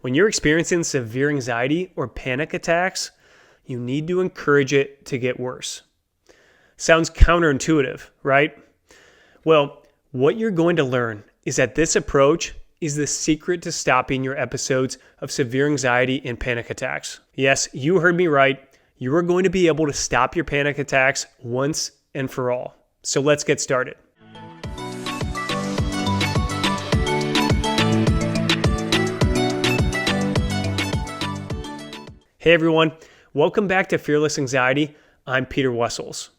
When you're experiencing severe anxiety or panic attacks, you need to encourage it to get worse. Sounds counterintuitive, right? Well, what you're going to learn is that this approach is the secret to stopping your episodes of severe anxiety and panic attacks. Yes, you heard me right. You are going to be able to stop your panic attacks once and for all. So let's get started. Hey everyone, welcome back to Fearless Anxiety. I'm Peter Wessels.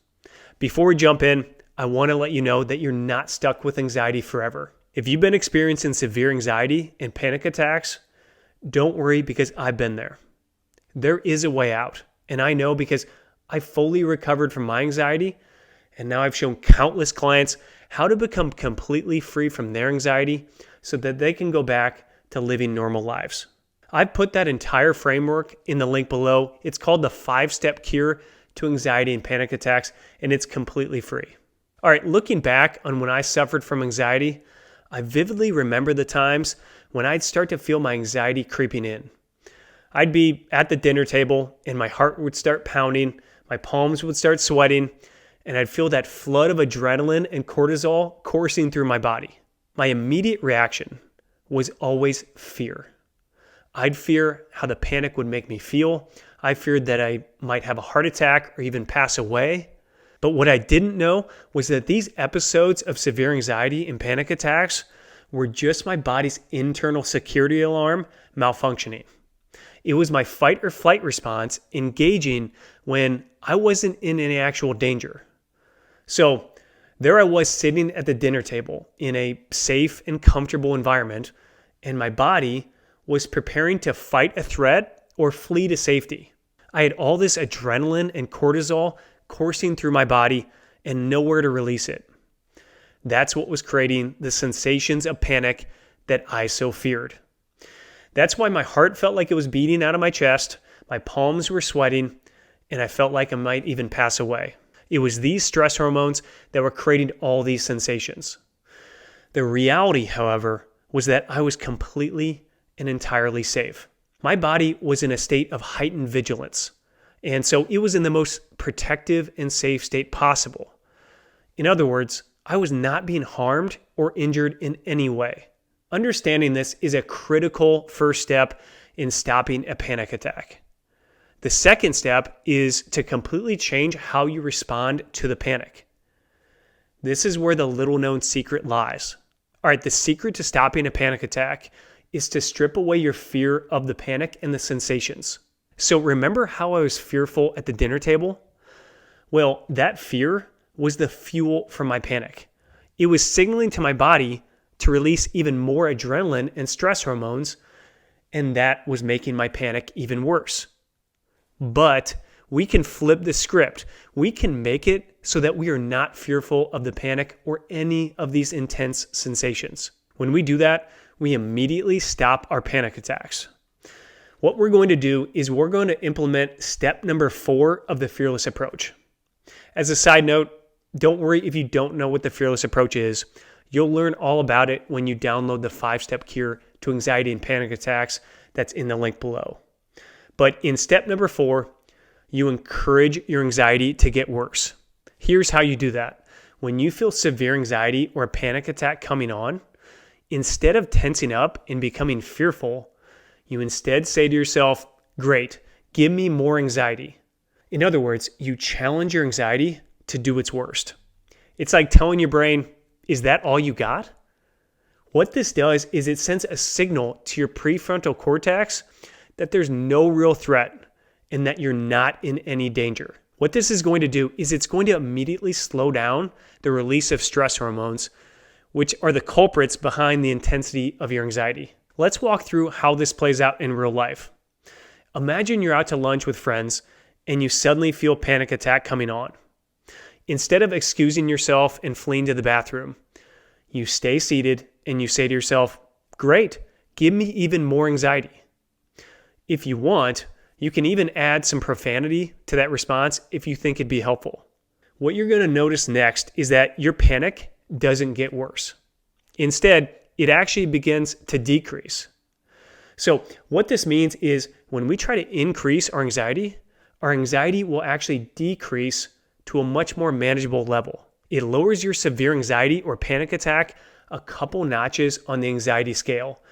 Before we jump in, I want to let you know that you're not stuck with anxiety forever. If you've been experiencing severe anxiety and panic attacks, don't worry because I've been there. There is a way out, and I know because I fully recovered from my anxiety, and now I've shown countless clients how to become completely free from their anxiety so that they can go back to living normal lives. I've put that entire framework in the link below. It's called the 5-Step Cure to Anxiety and Panic Attacks, and it's completely free. All right, looking back on when I suffered from anxiety, I vividly remember the times when I'd start to feel my anxiety creeping in. I'd be at the dinner table and my heart would start pounding, my palms would start sweating, and I'd feel that flood of adrenaline and cortisol coursing through my body. My immediate reaction was always fear. I'd fear how the panic would make me feel. I feared that I might have a heart attack or even pass away. But what I didn't know was that these episodes of severe anxiety and panic attacks were just my body's internal security alarm malfunctioning. It was my fight or flight response engaging when I wasn't in any actual danger. So there I was sitting at the dinner table in a safe and comfortable environment, and my body was preparing to fight a threat or flee to safety. I had all this adrenaline and cortisol coursing through my body and nowhere to release it. That's what was creating the sensations of panic that I so feared. That's why my heart felt like it was beating out of my chest, my palms were sweating, and I felt like I might even pass away. It was these stress hormones that were creating all these sensations. The reality, however, was that I was completely and entirely safe. My body was in a state of heightened vigilance, and so it was in the most protective and safe state possible. In other words, I was not being harmed or injured in any way. Understanding this is a critical first step in stopping a panic attack. The second step is to completely change how you respond to the panic. This is where the little-known secret lies. All right, the secret to stopping a panic attack is to strip away your fear of the panic and the sensations. So remember how I was fearful at the dinner table? Well, that fear was the fuel for my panic. It was signaling to my body to release even more adrenaline and stress hormones, and that was making my panic even worse. But we can flip the script. We can make it so that we are not fearful of the panic or any of these intense sensations. When we do that, we immediately stop our panic attacks. What we're going to do is we're going to implement step number 4 of the Fearless approach. As a side note, don't worry if you don't know what the Fearless approach is. You'll learn all about it when you download the 5-Step Cure to Anxiety and Panic Attacks that's in the link below. But in step number 4, you encourage your anxiety to get worse. Here's how you do that. When you feel severe anxiety or a panic attack coming on, instead of tensing up and becoming fearful, you instead say to yourself, great, give me more anxiety. In other words, you challenge your anxiety to do its worst. It's like telling your brain, is that all you got? What this does is it sends a signal to your prefrontal cortex that there's no real threat and that you're not in any danger. What this is going to do is it's going to immediately slow down the release of stress hormones, which are the culprits behind the intensity of your anxiety. Let's walk through how this plays out in real life. Imagine you're out to lunch with friends and you suddenly feel a panic attack coming on. Instead of excusing yourself and fleeing to the bathroom, you stay seated and you say to yourself, great, give me even more anxiety. If you want, you can even add some profanity to that response if you think it'd be helpful. What you're going to notice next is that your panic doesn't get worse. Instead, it actually begins to decrease. So what this means is when we try to increase our anxiety will actually decrease to a much more manageable level. It lowers your severe anxiety or panic attack a couple notches on the anxiety scale,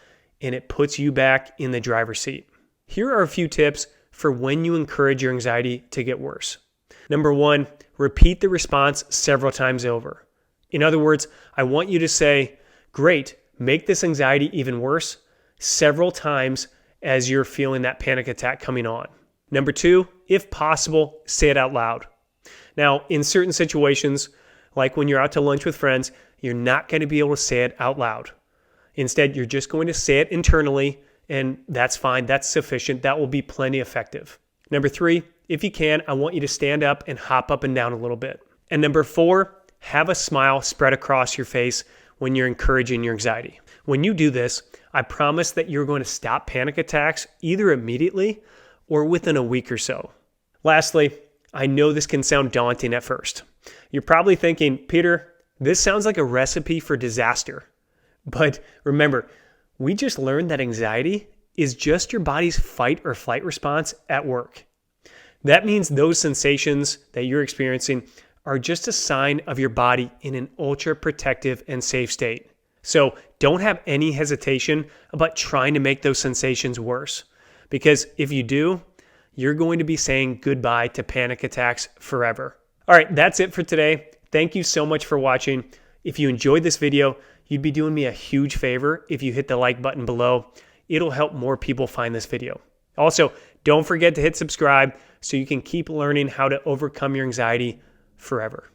and it puts you back in the driver's seat. Here are a few tips for when you encourage your anxiety to get worse. Number 1, repeat the response several times over. In other words, I want you to say, great, make this anxiety even worse several times as you're feeling that panic attack coming on. Number 2, if possible, say it out loud. Now, in certain situations, like when you're out to lunch with friends, you're not going to be able to say it out loud. Instead, you're just going to say it internally, and that's fine. That's sufficient. That will be plenty effective. Number 3, if you can, I want you to stand up and hop up and down a little bit. And number 4, have a smile spread across your face when you're encouraging your anxiety. When you do this, I promise that you're going to stop panic attacks either immediately or within a week or so. Lastly, I know this can sound daunting at first. You're probably thinking, Peter, this sounds like a recipe for disaster. But remember, we just learned that anxiety is just your body's fight or flight response at work. That means those sensations that you're experiencing are just a sign of your body in an ultra protective and safe state. So don't have any hesitation about trying to make those sensations worse, because if you do, you're going to be saying goodbye to panic attacks forever. All right, that's it for today. Thank you so much for watching. If you enjoyed this video, you'd be doing me a huge favor if you hit the like button below. It'll help more people find this video. Also, don't forget to hit subscribe so you can keep learning how to overcome your anxiety forever.